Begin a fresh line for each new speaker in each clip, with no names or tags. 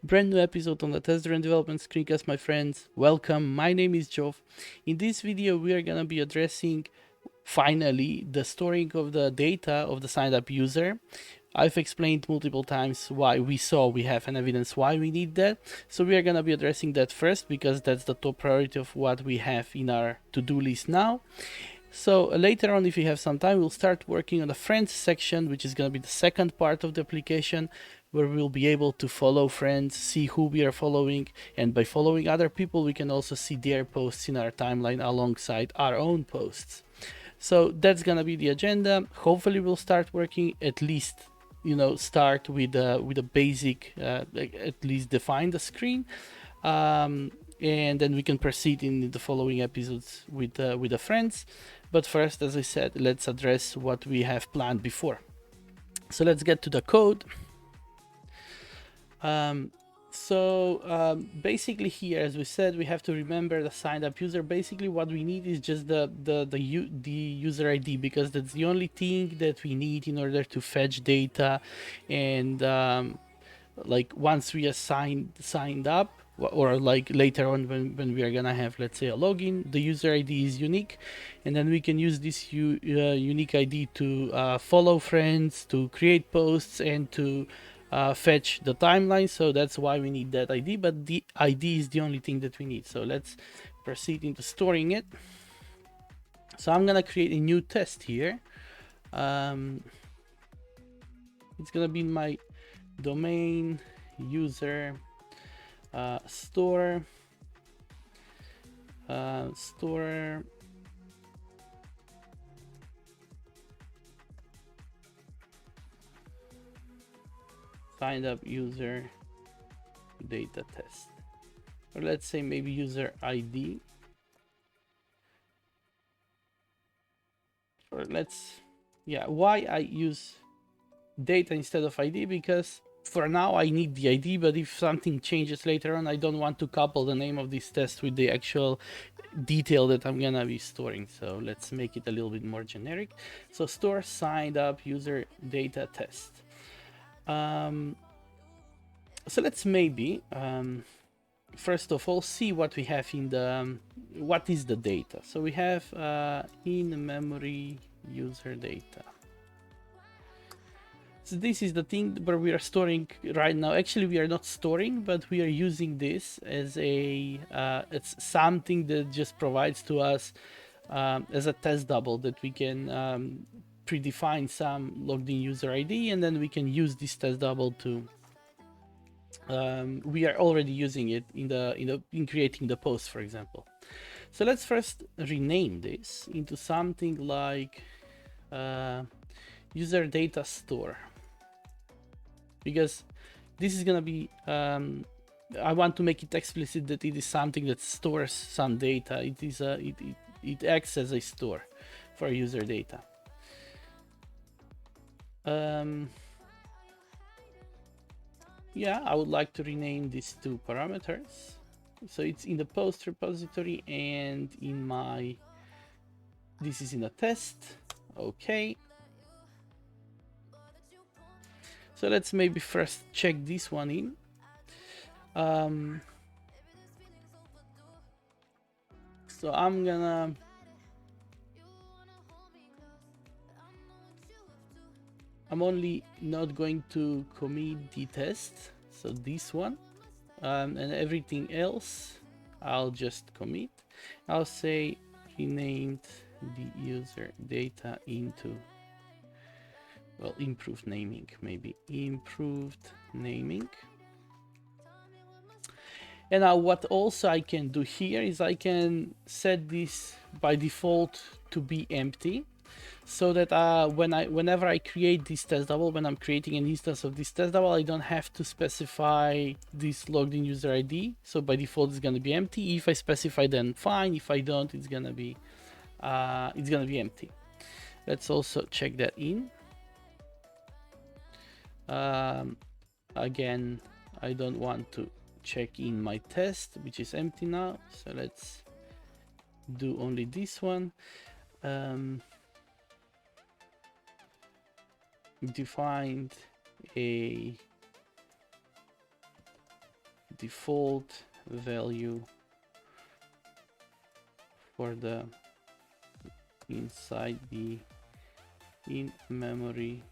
Brand new episode on the test-driven development screencast, my friends. Welcome. My name is Jov. In this video, we are gonna be addressing finally the storing of the data of the signed up user. I've explained multiple times why we have an evidence why we need that. So we are gonna be addressing that first because that's the top priority of what we have in our to-do list now. So later on, if we have some time, we'll start working on the friends section, which is going to be the second part of the application, where we'll be able to follow friends, see who we are following, and by following other people, we can also see their posts in our timeline alongside our own posts. So that's going to be the agenda. Hopefully we'll start working at least, start with a basic, at least define the screen. And then we can proceed in the following episodes with the friends. But first, as I said, let's address what we have planned before. So let's get to the code. Basically here, as we said, we have to remember the signed up user. Basically what we need is just the user ID, because that's the only thing that we need in order to fetch data. And like once we are signed up, or like later on when we are gonna have, let's say, a login, the user ID is unique, and then we can use this unique ID to follow friends, to create posts, and to fetch the timeline. So that's why we need that ID, but the ID is the only thing that we need. So let's proceed into storing it. So I'm gonna create a new test here. It's gonna be in my domain user store signed up user data test, or let's say maybe user ID, or why I use data instead of ID, because for now I need the ID, but if something changes later on, I don't want to couple the name of this test with the actual detail that I'm gonna be storing. So let's make it a little bit more generic. So store signed up user data test. So let's maybe first of all see what we have in the what is the data. So we have in memory user data. So this is the thing where we are storing right now. Actually, we are not storing, but we are using this as it's something that just provides to us as a test double, that we can predefine some logged in user ID, and then we can use this test double to we are already using it in creating the post, for example. So let's first rename this into something like user data store, because this is gonna be I want to make it explicit that it is something that stores some data. It is it acts as a store for user data. Yeah, I would like to rename these two parameters. So it's in the post repository and in my, this is in a test. Okay. So let's maybe first check this one in. So I'm only not going to commit the test, so this one, and everything else I'll just commit. I'll say renamed the user data into, well, improved naming, maybe improved naming. And now what also I can do here is I can set this by default to be empty, so that whenever I create this test double, when I'm creating an instance of this test double, I don't have to specify this logged in user ID. So by default it's gonna be empty. If I specify, then fine. If I don't, it's gonna be empty. Let's also check that in. Again, I don't want to check in my test, which is empty now, so let's do only this one. Defined a default value for the inside the in-memory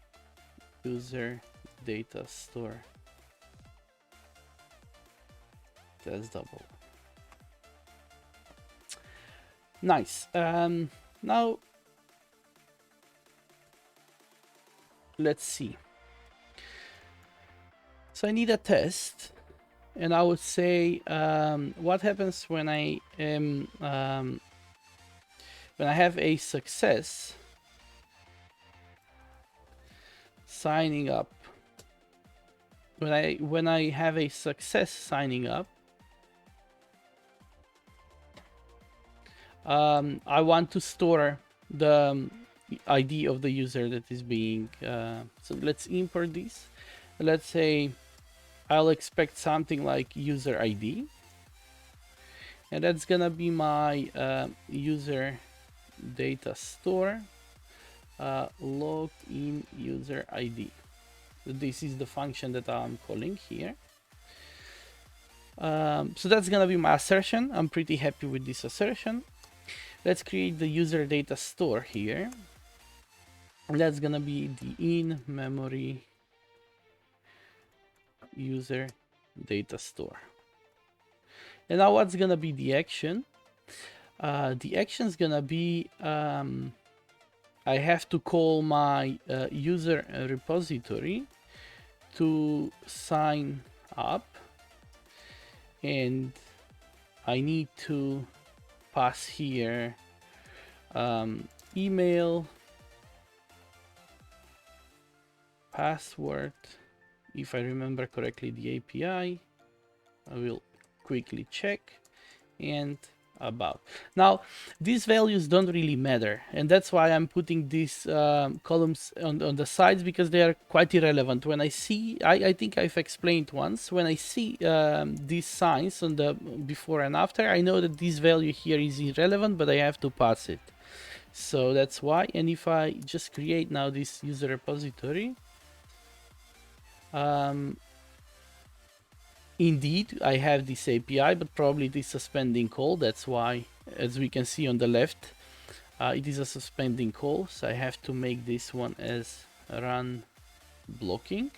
user data store. That's double. Nice. Now let's see. So I need a test, and I would say what happens when I am when I have a success signing up. When I have a success signing up, I want to store the ID of the user that is being. So let's import this. Let's say I'll expect something like user ID, and that's gonna be my user data store logged in user ID. This is the function that I'm calling here. So that's gonna be my assertion. I'm pretty happy with this assertion. Let's create the user data store here, and that's gonna be the in-memory user data store. And now what's gonna be the action? The action is gonna be I have to call my user repository to sign up, and I need to pass here email, password, if I remember correctly the API. I will quickly check, and about. Now these values don't really matter, and that's why I'm putting these columns on the sides, because they are quite irrelevant. When I see, I think I've explained once, when I see these signs on the before and after, I know that this value here is irrelevant, but I have to pass it. So that's why. And if I just create now this user repository, indeed, I have this API, but probably it is suspending call. That's why, as we can see on the left, it is a suspending call. So I have to make this one as run blocking.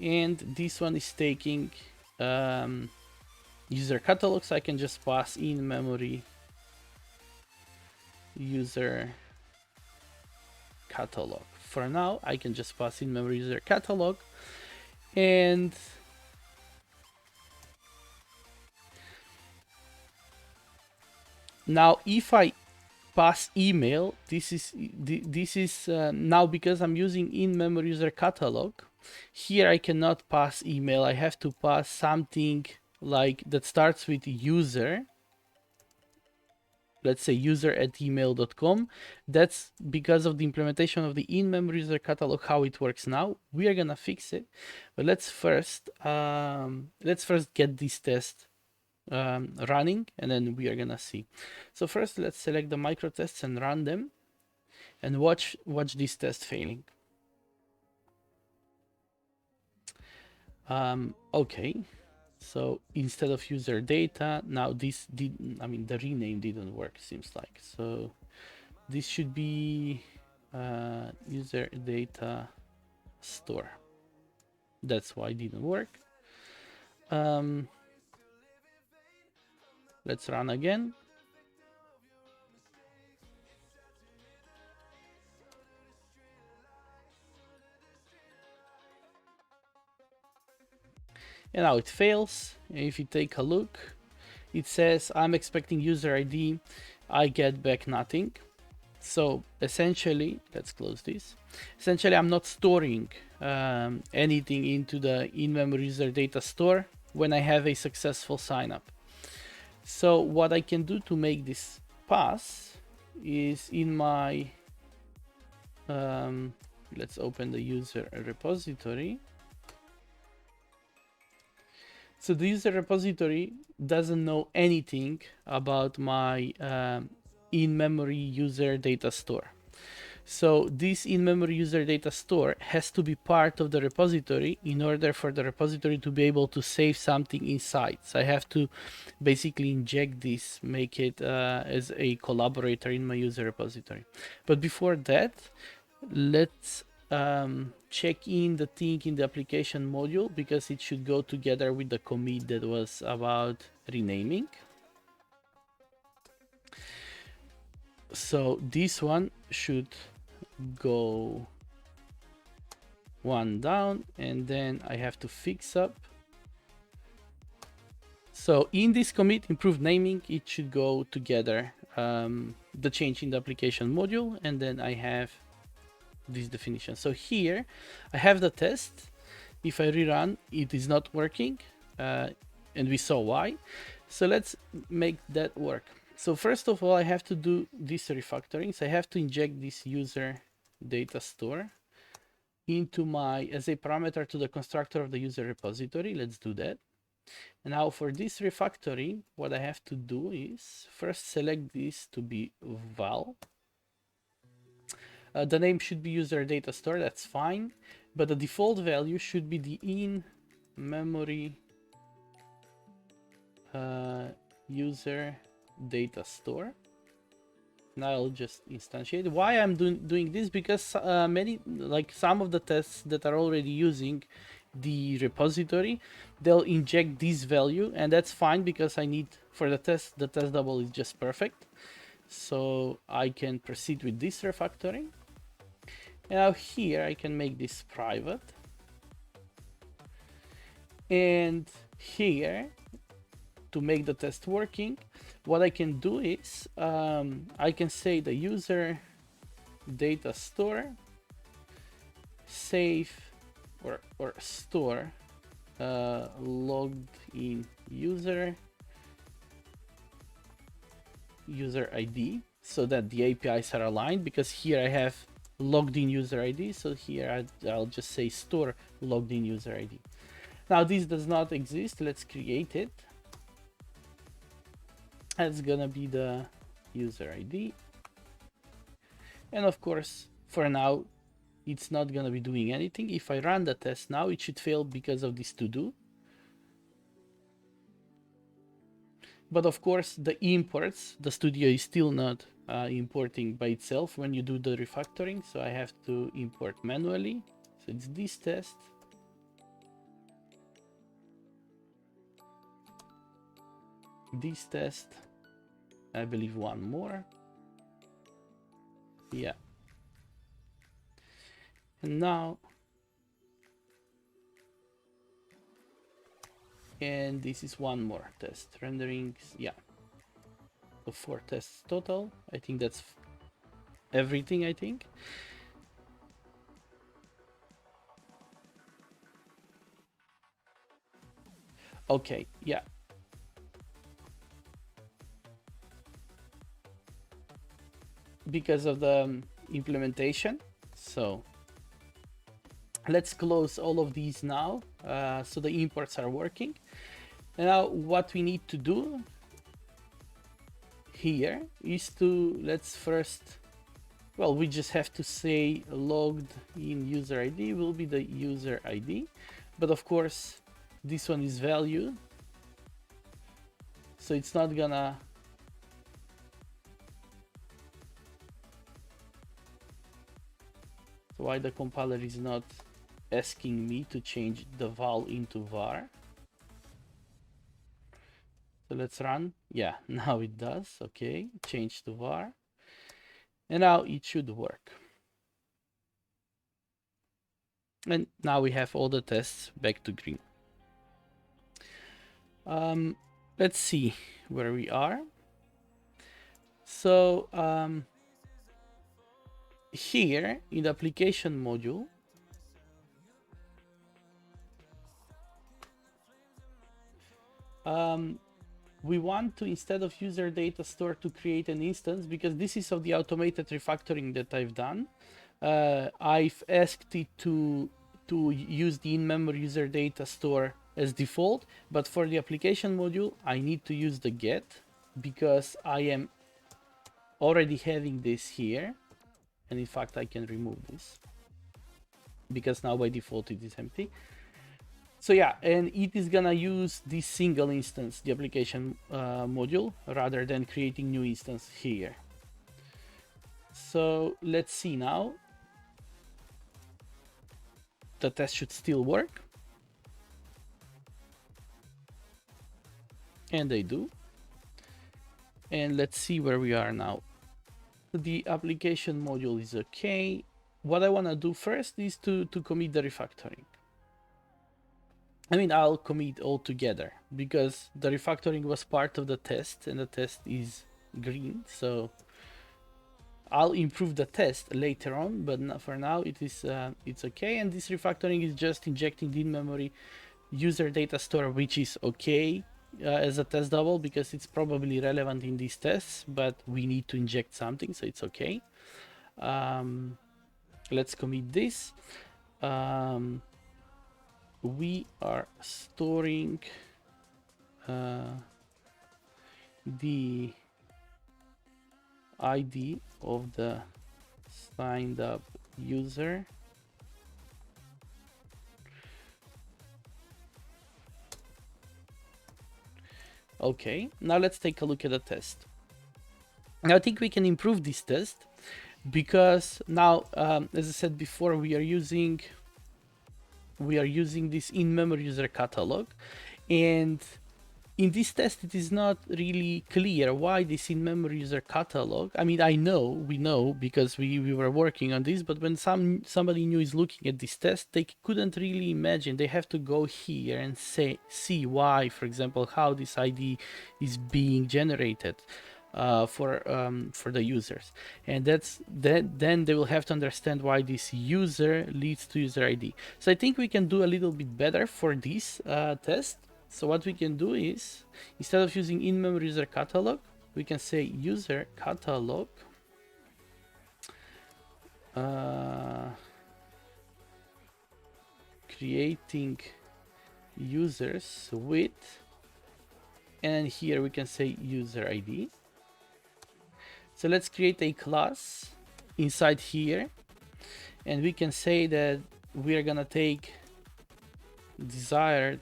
And this one is taking user catalog, so I can just pass in memory user catalog. For now, I can just pass in memory user catalog, and now if I pass email, this is now, because I'm using in memory user catalog, here I cannot pass email. I have to pass something like that starts with user. Let's say user@email.com. That's because of the implementation of the in-memory user catalog, how it works now. We are gonna fix it, but let's first get this test running, and then we are gonna see. So first, let's select the micro tests and run them, and watch this test failing. Okay. So instead of user data, now this didn't, I mean, the rename didn't work, seems like. So this should be user data store. That's why it didn't work. Let's run again. And now it fails. If you take a look, it says I'm expecting user ID. I get back nothing. So essentially, let's close this. Essentially, I'm not storing anything into the in-memory user data store when I have a successful sign up. So what I can do to make this pass is in my, let's open the user repository. So the user repository doesn't know anything about my in-memory user data store. So this in-memory user data store has to be part of the repository in order for the repository to be able to save something inside. So I have to basically inject this, make it as a collaborator in my user repository. But before that, let's check in the thing in the application module, because it should go together with the commit that was about renaming. So this one should go one down, and then I have to fix up. So in this commit improved naming, it should go together, the change in the application module, and then I have this definition. So here I have the test. If I rerun, it is not working, and we saw why. So let's make that work. So first of all, I have to do this refactoring. So I have to inject this user data store into my as a parameter to the constructor of the user repository. Let's do that. And now for this refactoring, what I have to do is first select this to be val. The name should be user data store, that's fine, but the default value should be the in-memory user data store. Now I'll just instantiate. Why I'm doing this? Because some of the tests that are already using the repository, they'll inject this value, and that's fine because I need for the test double is just perfect. So I can proceed with this refactoring. And now here I can make this private, and here to make the test working, what I can do is I can say the user data store save or store logged in user ID, so that the APIs are aligned, because here I have logged in user ID, so here I'll just say store logged in user ID. Now this does not exist, let's create it. That's gonna be the user ID, and of course for now it's not gonna be doing anything. If I run the test now, it should fail because of this to do. But of course the imports, the studio is still not importing by itself when you do the refactoring, so I have to import manually. So it's this test, this test, I believe one more, yeah. And now, and this is one more test, renderings, yeah. So 4 tests total. I think that's everything, I think. Okay, yeah. Because of the implementation. So let's close all of these now, so the imports are working. And now what we need to do here is to, let's first, well, we just have to say logged in user ID will be the user ID, but of course this one is value, so it's not gonna, so why the compiler is not asking me to change the val into var. So let's run. Yeah, now it does. Okay, change to var. And now it should work. And now we have all the tests back to green. Let's see where we are. So here in the application module, we want to, instead of user data store, to create an instance, because this is of the automated refactoring that I've done. I've asked it to use the in-memory user data store as default, but for the application module I need to use the get, because I am already having this here. And in fact, I can remove this because now by default it is empty. So yeah, and it is gonna use this single instance, the application module, rather than creating new instance here. So let's see now. The test should still work. And they do. And let's see where we are now. The application module is okay. What I want to do first is to commit the refactoring. I mean, I'll commit all together because the refactoring was part of the test and the test is green. So I'll improve the test later on, but for now it is it's okay. And this refactoring is just injecting the in-memory user data store, which is okay as a test double because it's probably relevant in these tests, but we need to inject something, so it's okay. Let's commit this. We are storing the ID of the signed up user. Okay, now let's take a look at the test. Now I think we can improve this test because now, as I said before, we are using this in-memory user catalog, and in this test it is not really clear why this in-memory user catalog. I mean, we know because we were working on this, but when somebody new is looking at this test, they couldn't really imagine. They have to go here and see why, for example, how this ID is being generated for the users, and then they will have to understand why this user leads to user ID. So I think we can do a little bit better for this test. So what we can do is, instead of using in-memory user catalog, we can say user catalog creating users with, and here we can say user ID. So let's create a class inside here, and we can say that we are gonna take desired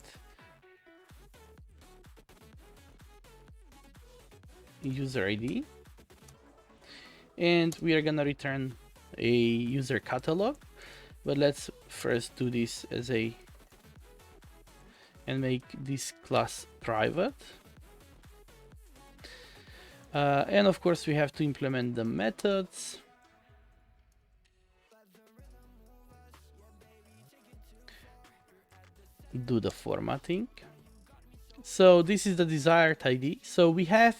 user ID, and we are gonna return a user catalog. But let's first do this as a, and make this class private. And of course we have to implement the methods. Do the formatting. So this is the desired ID. So we have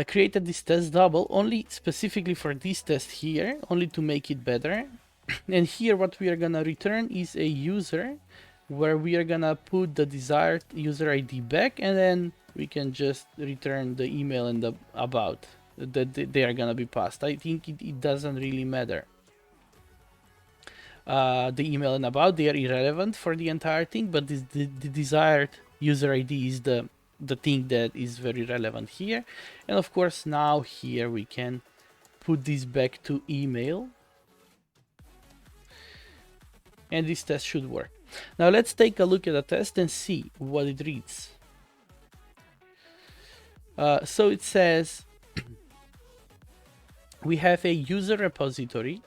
created this test double only specifically for this test here, only to make it better. And here what we are gonna return is a user where we are gonna put the desired user ID back, and then we can just return the email and the about that they are gonna be passed. I think it doesn't really matter. The email and about, they are irrelevant for the entire thing, but the desired user ID is the thing that is very relevant here. And of course now here we can put this back to email, and this test should work. Now let's take a look at the test and see what it reads. So it says we have a user repository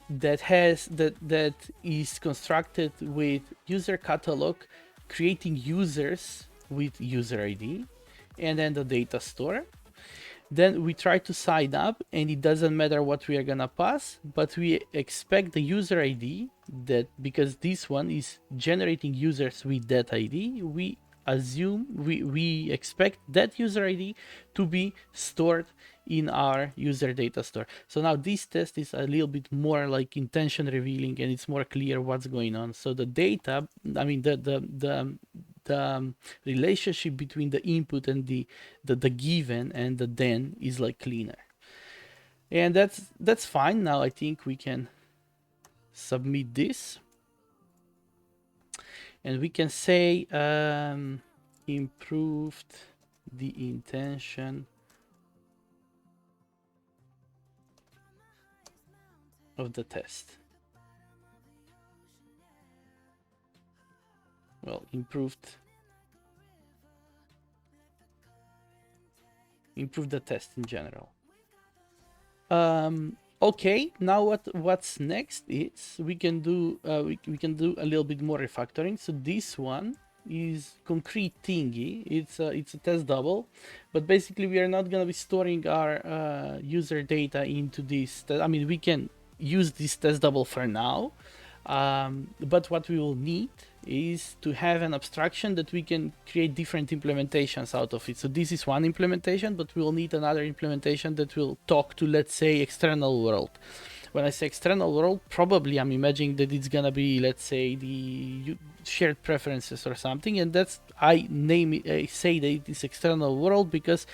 that is constructed with user catalog, creating users with user ID, and then the data store. Then we try to sign up, and it doesn't matter what we are gonna pass, but we expect the user ID, that because this one is generating users with that ID, we expect that user ID to be stored in our user data store. So now this test is a little bit more like intention revealing, and it's more clear what's going on. So the data, I mean the relationship between the input and the given and the then is like cleaner, and that's fine. Now I think we can submit this, and we can say improved the intention of the test. Well, improve the test in general. Okay, now what's next is we can do we can do a little bit more refactoring. So this one is concrete thingy. It's a test double, but basically we are not gonna be storing our user data into this. I mean, we can use this test double for now, but what we will need is to have an abstraction that we can create different implementations out of it. So this is one implementation, but we will need another implementation that will talk to, let's say, external world. When I say external world, probably I'm imagining that it's gonna be, let's say, the shared preferences or something, and that's I say that it is external world because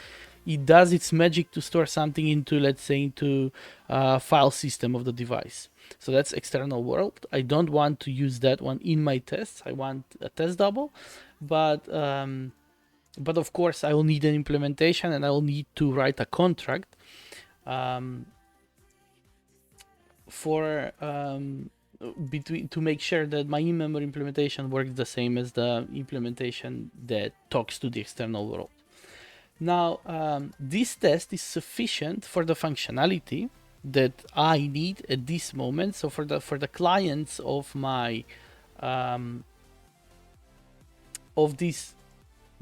it does its magic to store something into, let's say, into file system of the device. So that's external world. I don't want to use that one in my tests. I want a test double, but of course I will need an implementation and I will need to write a contract for between to make sure that my in-memory implementation works the same as the implementation that talks to the external world. Now, this test is sufficient for the functionality that I need at this moment. So for the clients of my of this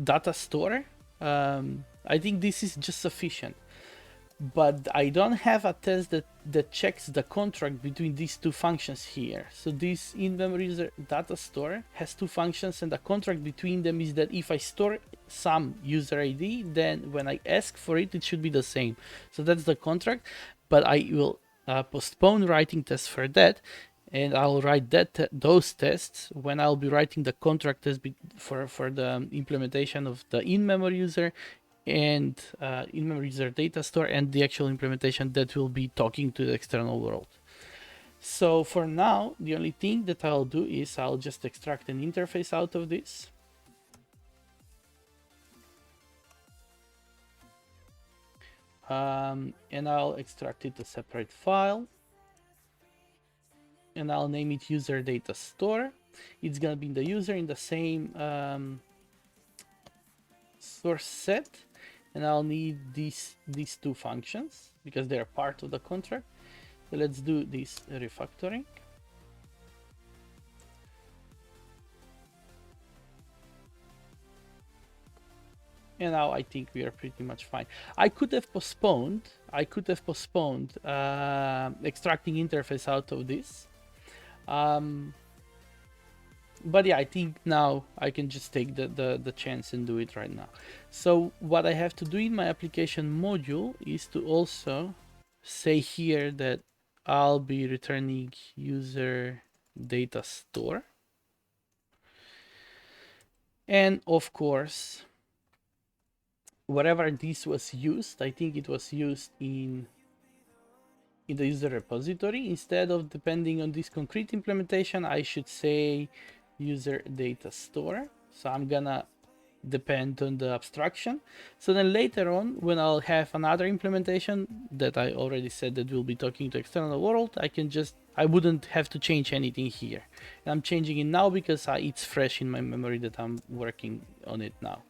data store, I think this is just sufficient. But I don't have a test that checks the contract between these two functions here. So this in-memory user data store has two functions, and the contract between them is that if I store some user ID, then when I ask for it, it should be the same. So that's the contract, but I will postpone writing tests for that, and I'll write those tests when I'll be writing the contract test for the implementation of the in-memory user and in-memory user data store and the actual implementation that will be talking to the external world. So for now, the only thing that I'll do is I'll just extract an interface out of this. And I'll extract it a separate file. And I'll name it user data store. It's gonna be the user in the same source set. And I'll need these two functions because they're part of the contract. So let's do this refactoring. And now I think we are pretty much fine. I could have postponed extracting interface out of this. But yeah, I think now I can just take the chance and do it right now. So what I have to do in my application module is to also say here that I'll be returning user data store. And of course, wherever this was used, I think it was used in the user repository. Instead of depending on this concrete implementation, I should say user data store. So I'm gonna depend on the abstraction. So then later on, when I'll have another implementation that I already said that will be talking to external world, I wouldn't have to change anything here. And I'm changing it now because it's fresh in my memory that I'm working on it now.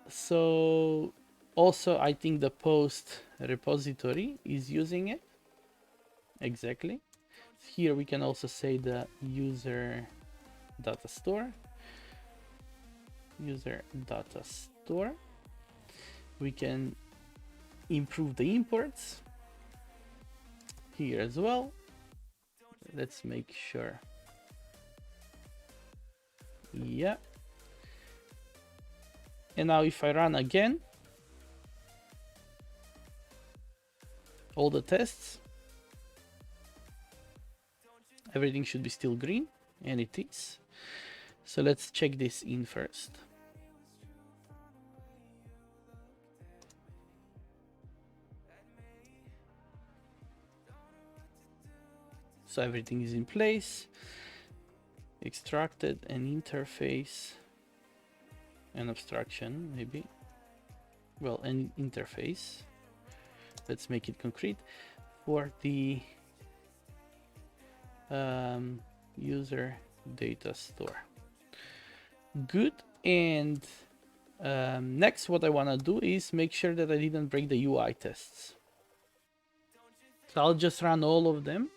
So also I think the post repository is using it. Exactly. Here we can also say the user data store. User data store. We can improve the imports here as well. Let's make sure. Yeah. And now if I run again, all the tests, everything should be still green, and it is. So let's check this in first. So everything is in place. Extracted an interface, an abstraction maybe. well, an interface. Let's make it concrete for the user data store. Good. And next, what I want to do is make sure that I didn't break the UI tests. So I'll just run all of them.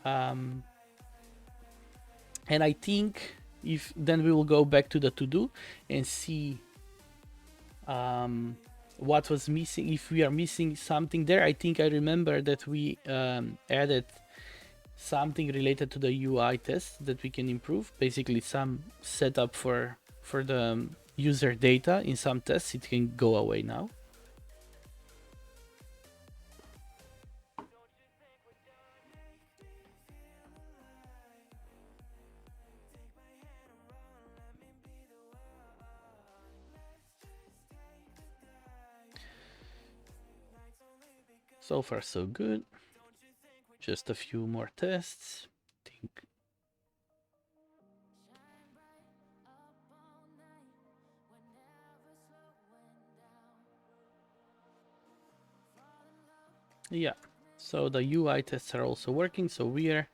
And I think if then we will go back to the to-do and see what was missing. If we are missing something there, I think I remember that we added something related to the UI test that we can improve. Basically, some setup for the user data in some tests. It can go away now. So far, so good. Just a few more tests. I think. Yeah, so the UI tests are also working. So we are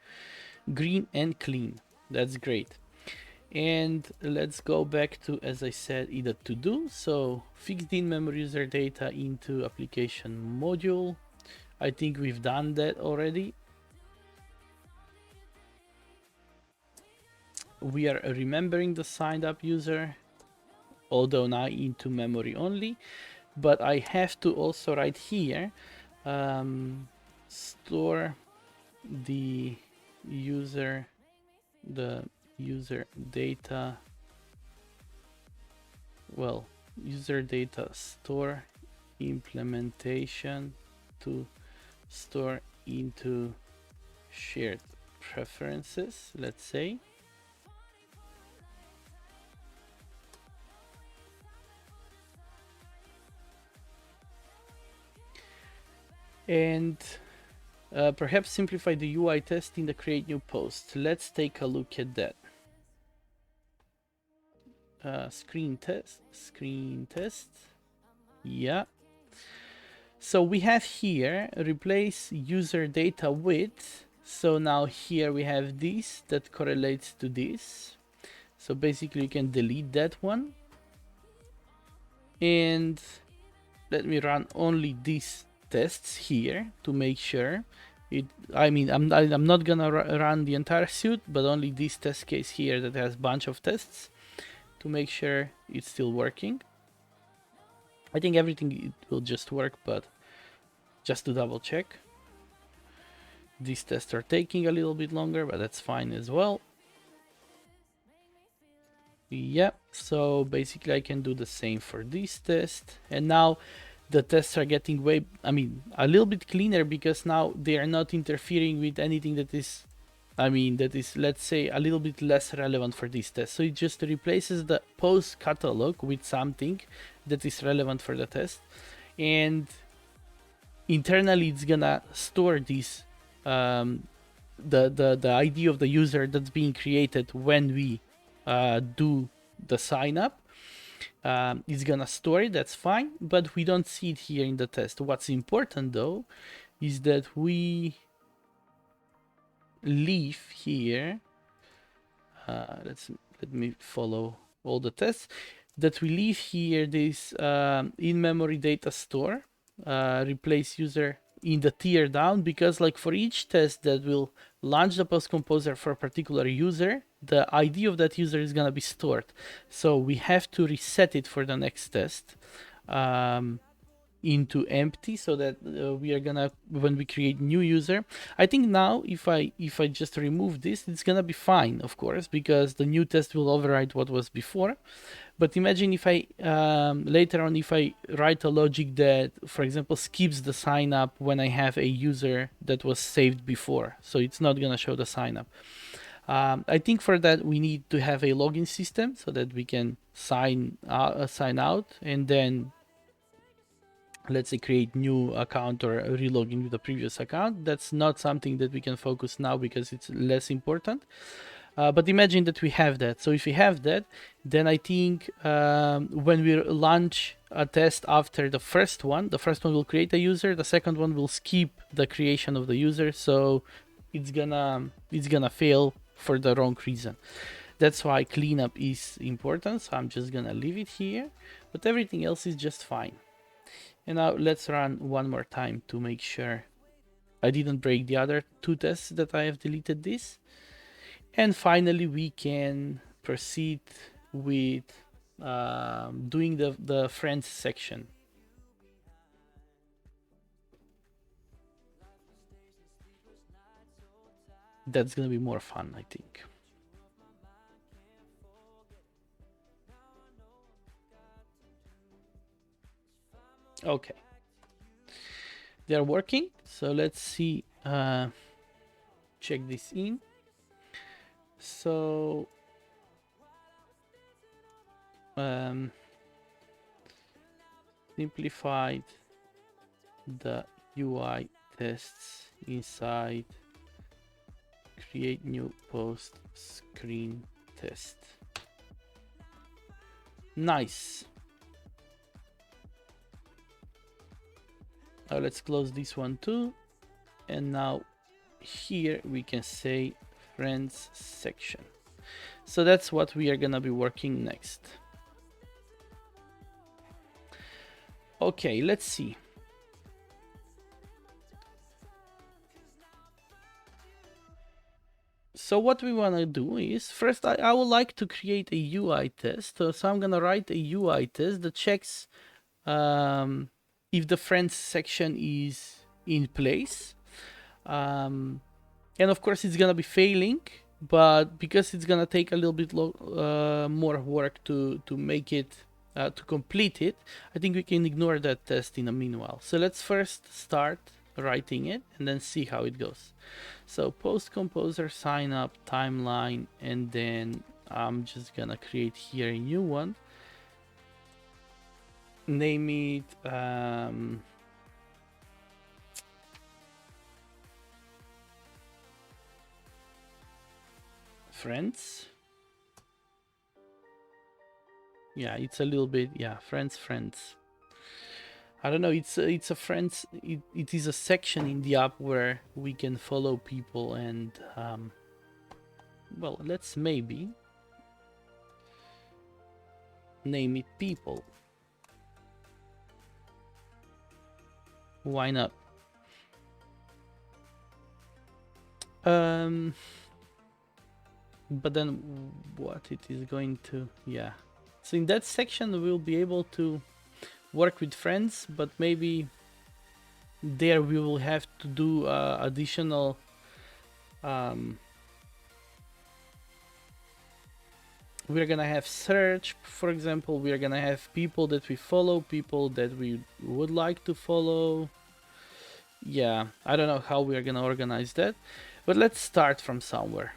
green and clean. That's great. And let's go back to, as I said, either to do. So fixed in-memory user data into application module. I think we've done that already. We are remembering the signed up user, although now into memory only. But I have to also write here, store the user data, well, user data store implementation to store into shared preferences, let's say. And perhaps simplify the UI test in the create new post. Let's take a look at that. Screen test. Yeah. So we have here replace user data with. So now here we have this that correlates to this. So basically you can delete that one. And let me run only these tests here to make sure it. I mean, I'm not gonna run the entire suite, but only this test case here that has a bunch of tests to make sure it's still working. I think everything it will just work, but just to double check. These tests are taking a little bit longer, but that's fine as well. Yeah, so basically I can do the same for this test. And now the tests are getting a little bit cleaner because now they are not interfering with anything that is, let's say, a little bit less relevant for this test. So it just replaces the post catalog with something that is relevant for the test. And internally it's gonna store this, the ID of the user that's being created when we do the sign up. It's gonna store it, that's fine, but we don't see it here in the test. What's important though is that we leave here, let me follow all the tests, that we leave here this in-memory data store, replace user in the tier down, because like for each test that will launch the post composer for a particular user, the ID of that user is going to be stored. So we have to reset it for the next test into empty, so that we are gonna, when we create new user, I think now if I just remove this, it's gonna be fine, of course, because the new test will override what was before. But imagine if I later on, if I write a logic that, for example, skips the sign up when I have a user that was saved before, so it's not gonna show the sign up. I think for that we need to have a login system so that we can sign out and then, let's say, create new account or relogin with the previous account. That's not something that we can focus now because it's less important. But imagine that we have that. So if we have that, then I think when we launch a test after the first one will create a user, the second one will skip the creation of the user, so it's gonna fail for the wrong reason. That's why cleanup is important. So I'm just gonna leave it here, but everything else is just fine. And now let's run one more time to make sure I didn't break the other two tests that I have deleted this. And finally, we can proceed with doing the friends section. That's gonna be more fun, I think. Okay, they're working. So let's see. Check this in. So simplified the UI tests inside create new post screen test. Nice. Now let's close this one too. And now here we can say friends section. So that's what we are gonna be working next. Okay, let's see. So what we want to do is, first I would like to create a UI test. So I'm gonna write a UI test that checks if the friends section is in place. And of course it's gonna be failing, but because it's gonna take a little bit more work to make it, to complete it, I think we can ignore that test in a meanwhile. So let's first start writing it and then see how it goes. So post composer sign up timeline, and then I'm just gonna create here a new one. Name it friends. Yeah, it's a little bit, yeah, friends. I don't know, it's a friends, it is a section in the app where we can follow people and well, let's maybe name it people. Why not? But then what it is going to, yeah. So in that section we'll be able to work with friends, but maybe there we will have to do additional we're gonna have search, for example. We're gonna have people that we follow, people that we would like to follow. Yeah, I don't know how we're gonna organize that, but let's start from somewhere.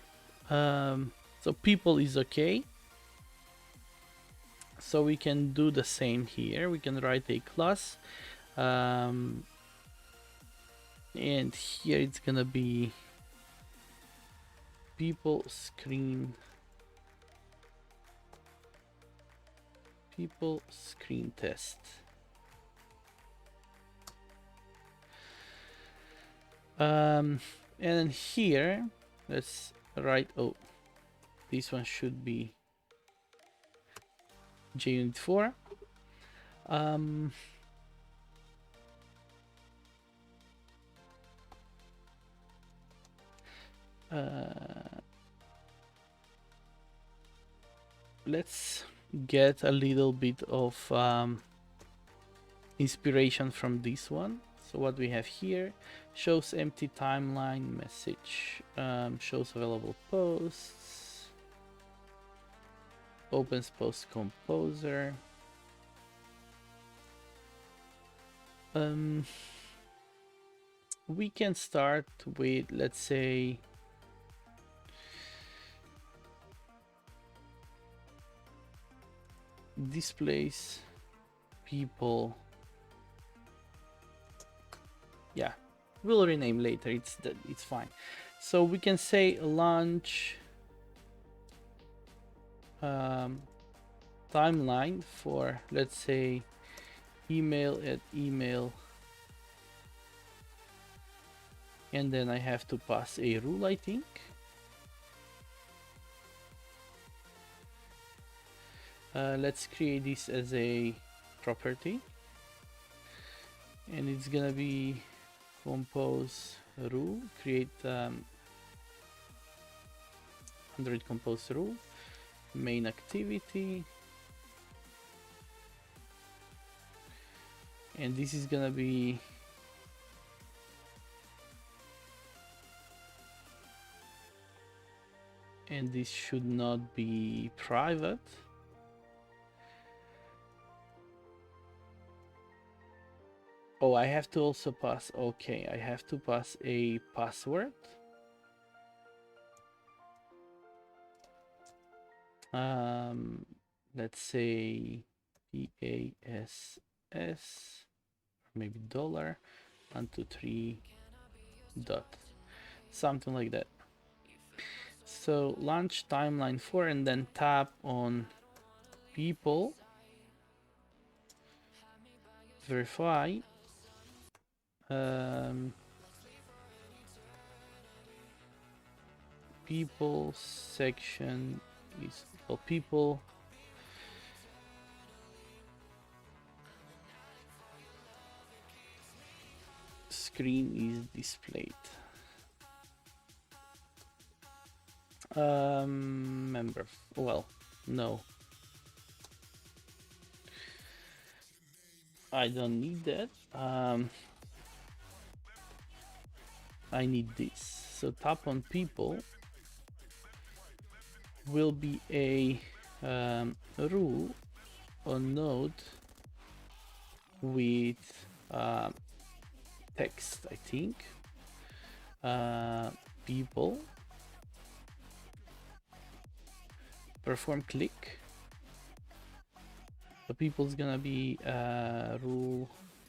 So people is okay. So we can do the same here. We can write a class, and here it's gonna be people screen test. And then here let's write, oh, this one should be JUnit 4. Let's get a little bit of inspiration from this one. So what we have here shows empty timeline message, shows available posts, opens post composer. We can start with, let's say, displays people. Yeah, we'll rename later, it's fine. So we can say launch timeline for, let's say, email at email, and then I have to pass a rule, I think. Let's create this as a property, and it's gonna be compose rule, create 100 compose rule, main activity, and this is gonna be and this should not be private. Oh, I have to also pass, okay, I have to pass a password. Let's say PASS, maybe $123 dot, something like that. So launch timeline 4 and then tap on people, verify, people section is, well, people screen is displayed. Member, well, no, I don't need that. I need this. So tap on people will be a rule on node with text, I think. People perform click. The people's gonna be rule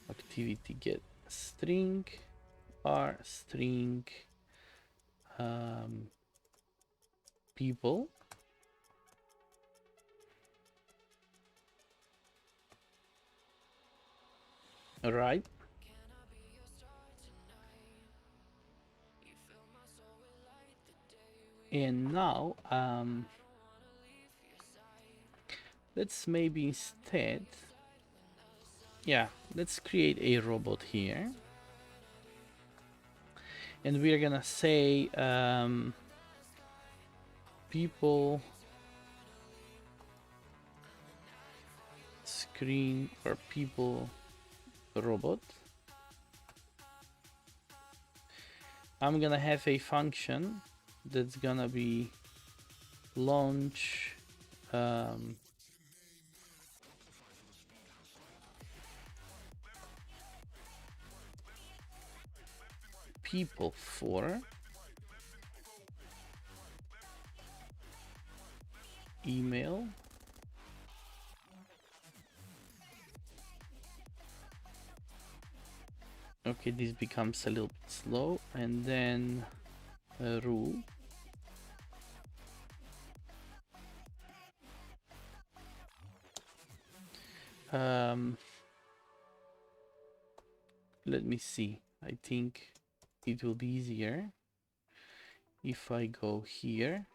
activity get string r string people. All right. And now let's maybe instead, yeah, let's create a robot here, and we're gonna say people screen or people robot. I'm gonna have a function that's gonna be launch people for email okay, this becomes a little bit slow, and then a rule let me see, I think it will be easier if I go here.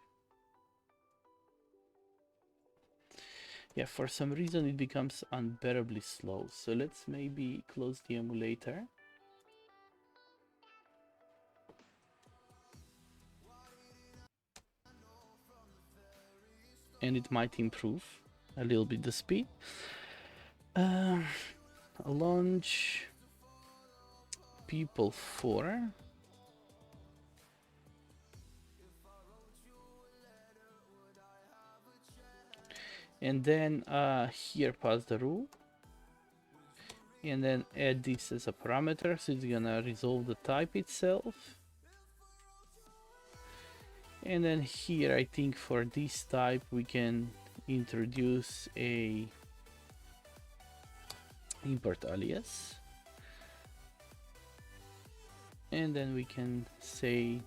Yeah, for some reason it becomes unbearably slow, so let's maybe close the emulator. And it might improve a little bit the speed. Launch people for and then here pass the rule, and then add this as a parameter, so it's gonna resolve the type itself. And then here I think for this type we can introduce a import alias, and then we can say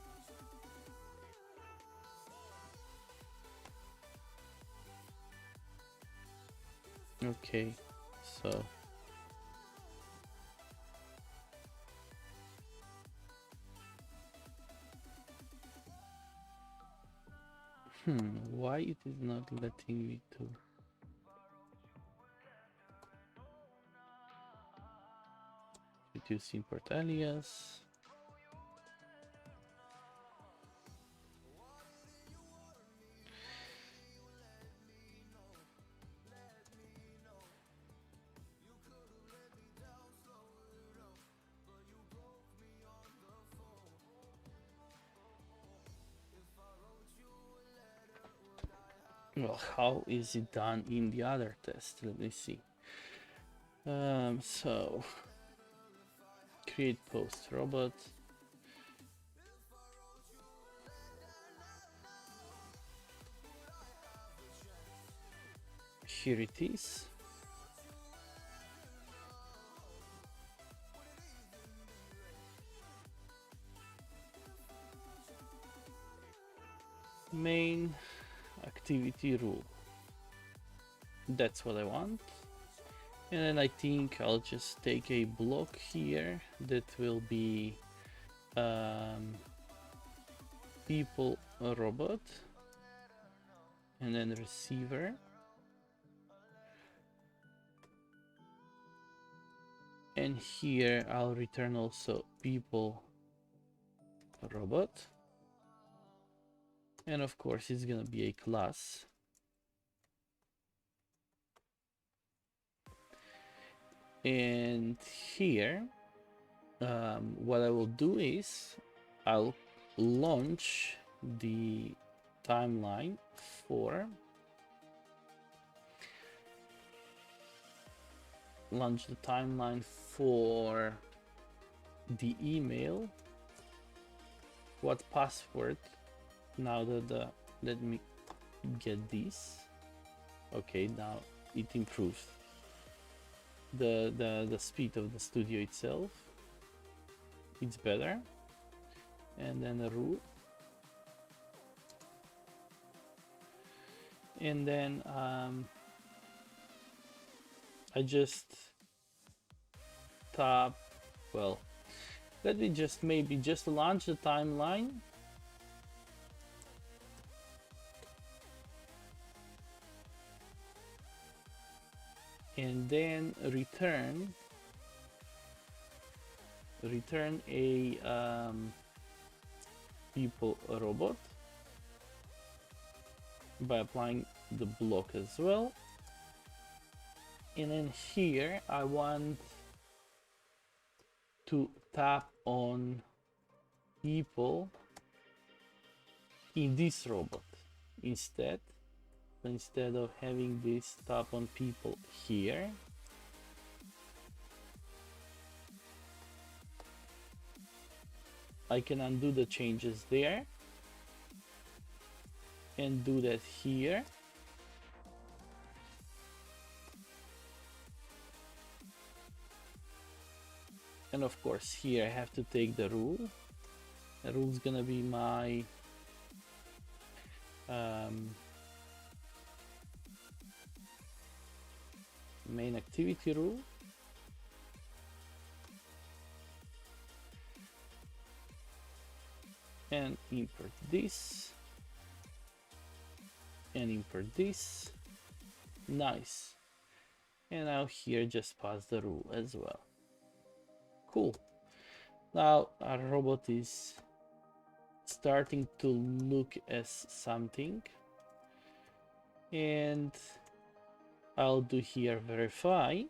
Okay, so why it is not letting me to reduce import alias? Well, how is it done in the other test? Let me see. So create post robot. Here it is. Main activity rule. That's what I want. And then I think I'll just take a block here that will be people robot, and then receiver, and here I'll return also people robot, and of course it's gonna be a class. And here what I will do is I'll launch the timeline for the email. What password? Now that let me get this. Okay, now it improves the speed of the studio itself. It's better. And then a rule, and then I just tap, well, let me just maybe just launch the timeline, and then return a people robot by applying the block as well. And then here I want to tap on people in this robot instead of having this tap on people here. I can undo the changes there and do that here. And of course here I have to take the rule. The rule is gonna be my main activity rule. And import this. And import this. Nice. And now here just pass the rule as well. Cool. Now our robot is starting to look as something, and I'll do here verify.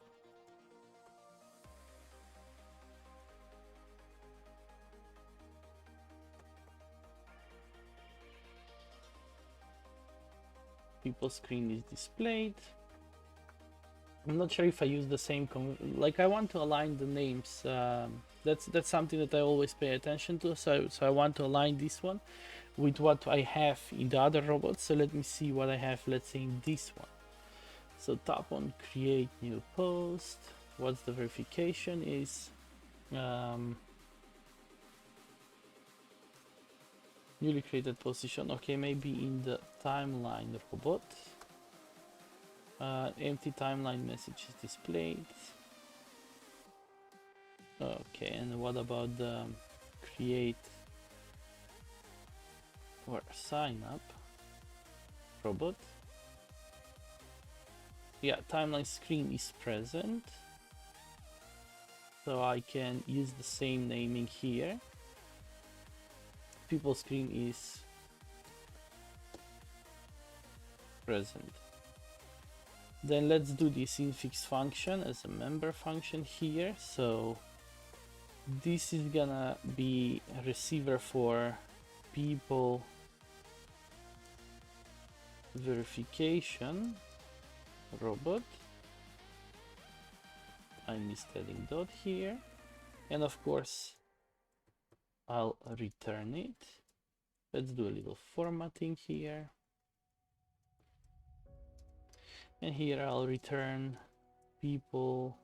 People screen is displayed. I'm not sure if I use the same like I want to align the names. That's something that I always pay attention to. So I want to align this one with what I have in the other robots. So let me see what I have, let's say, in this one. So tap on create new post. What's the verification is newly created position. Okay, maybe in the timeline robot. Empty timeline message is displayed. Okay, and what about the create or sign up robot? Yeah, timeline screen is present, so I can use the same naming here. People screen is present. Then let's do this infix function as a member function here. So this is gonna be a receiver for people verification robot. I'm misspelling dot here, and of course I'll return it. Let's do a little formatting here, and here I'll return people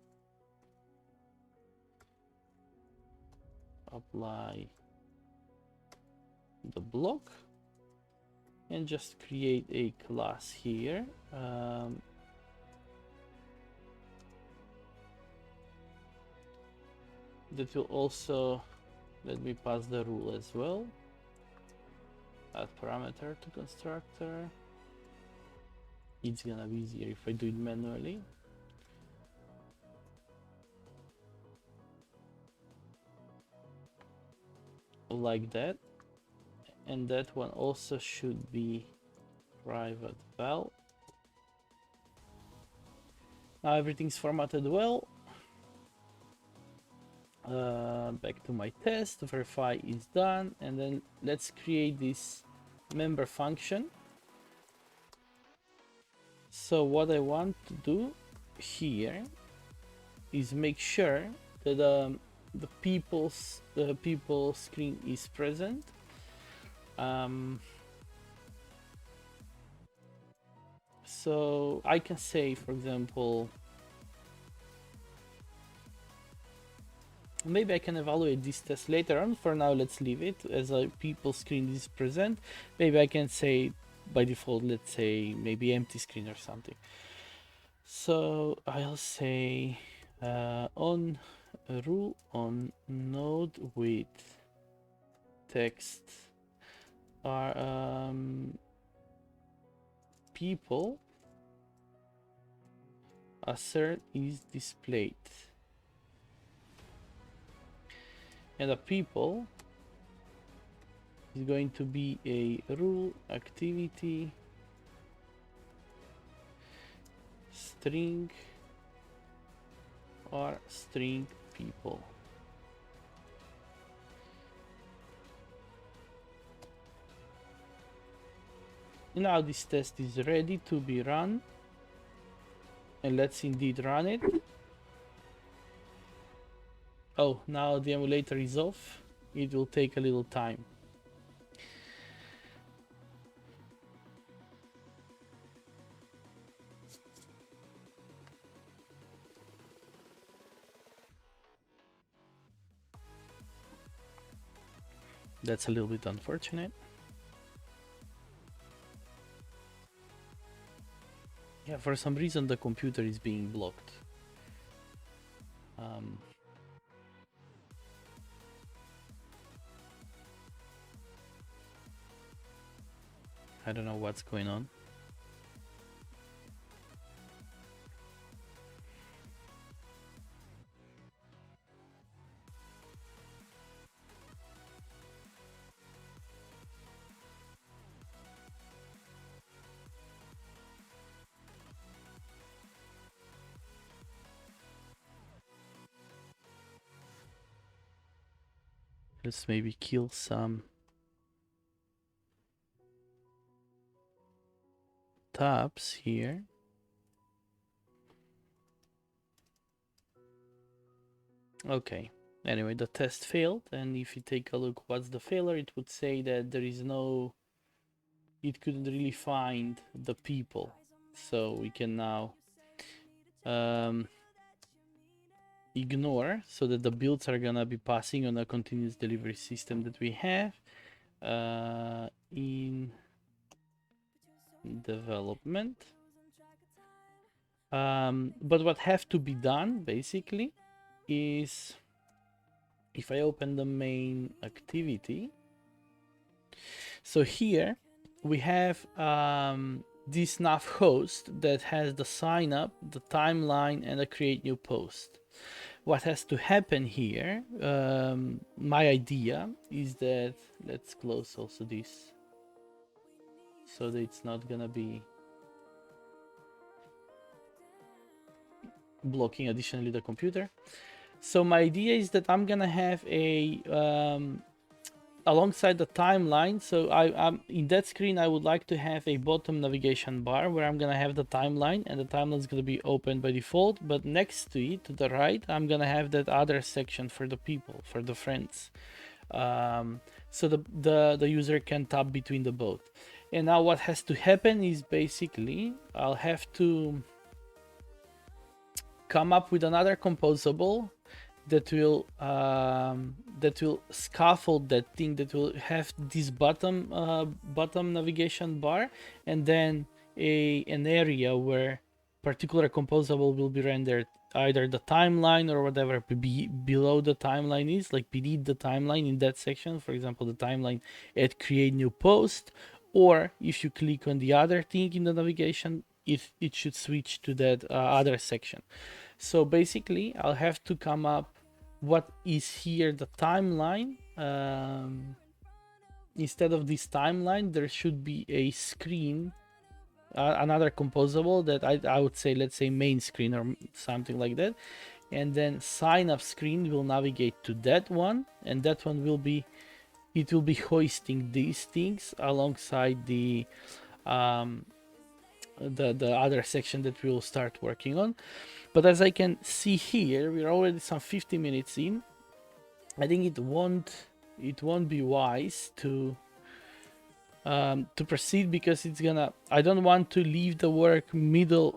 apply the block and just create a class here. That will also let me pass the rule as well. Add parameter to constructor. It's gonna be easier if I do it manually. Like that. And that one also should be private val. Now everything's formatted well. Back to my test, verify is done, and then let's create this member function. So what I want to do here is make sure that the people screen is present. So I can say, for example, maybe I can evaluate this test later on. For now, let's leave it as a people screen is present. Maybe I can say by default, let's say maybe empty screen or something. So I'll say on a rule on node with text are people assert is displayed, and a people is going to be a rule activity string or string people. Now this test is ready to be run, and let's indeed run it. Oh, now the emulator is off. It will take a little time. That's a little bit unfortunate. Yeah, for some reason the computer is being blocked. I don't know what's going on. Let's maybe kill some tabs here. Okay, anyway, the test failed, and if you take a look what's the failure, it would say that there is no, it couldn't really find the people. So we can now ignore, so that the builds are gonna be passing on a continuous delivery system that we have in development. But what have to be done basically is, if I open the main activity, so here we have this nav host that has the sign up, the timeline, and the create new post. What has to happen here, my idea is that, let's close also this so that it's not gonna be blocking additionally the computer. So my idea is that I'm gonna have a alongside the timeline, so I'm in that screen I would like to have a bottom navigation bar where I'm gonna have the timeline, and the timeline is gonna be open by default, but next to it, to the right, I'm gonna have that other section for the people, for the friends, so the user can tap between the both. And now what has to happen is basically I'll have to come up with another composable that will scaffold that thing, that will have this bottom navigation bar, and then an area where particular composable will be rendered, either the timeline or whatever below the timeline is, like beneath the timeline in that section, for example the timeline at create new post, or if you click on the other thing in the navigation, it should switch to that other section. So basically I'll have to come up what is here the timeline. Instead of this timeline there should be a screen, another composable that I would say, let's say main screen or something like that, and then sign up screen will navigate to that one, and that one will be, it will be hoisting these things alongside the other section that we will start working on. But as I can see here, we're already some 50 minutes in. I think it won't be wise to proceed, because it's gonna, I don't want to leave the work middle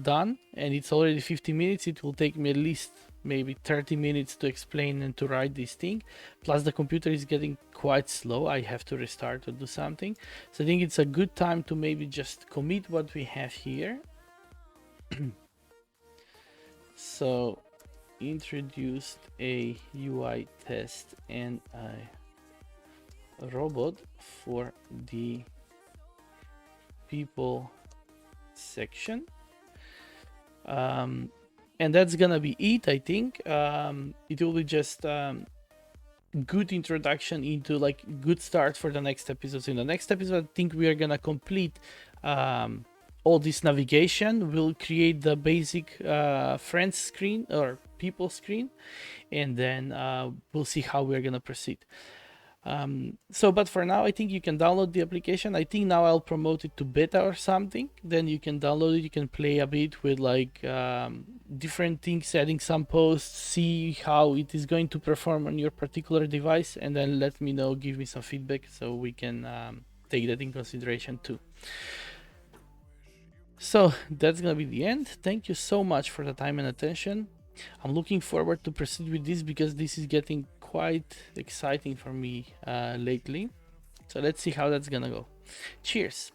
done, and it's already 50 minutes. It will take me at least maybe 30 minutes to explain and to write this thing, plus the computer is getting quite slow. I have to restart or do something. So I think it's a good time to maybe just commit what we have here. So introduced a UI test and a robot for the people section, and that's gonna be it. I think it will be just good introduction into, like, good start for the next episodes. In the next episode I think we are gonna complete all this navigation. We'll create the basic friends screen or people screen, and then we'll see how we're gonna proceed. But for now I think you can download the application. I think now I'll promote it to beta or something, then you can download it, you can play a bit with like different things, adding some posts, see how it is going to perform on your particular device, and then let me know, give me some feedback so we can take that in consideration too. So that's gonna be the end. Thank you so much for the time and attention. I'm looking forward to proceed with this, because this is getting quite exciting for me lately. So let's see how that's gonna go. Cheers.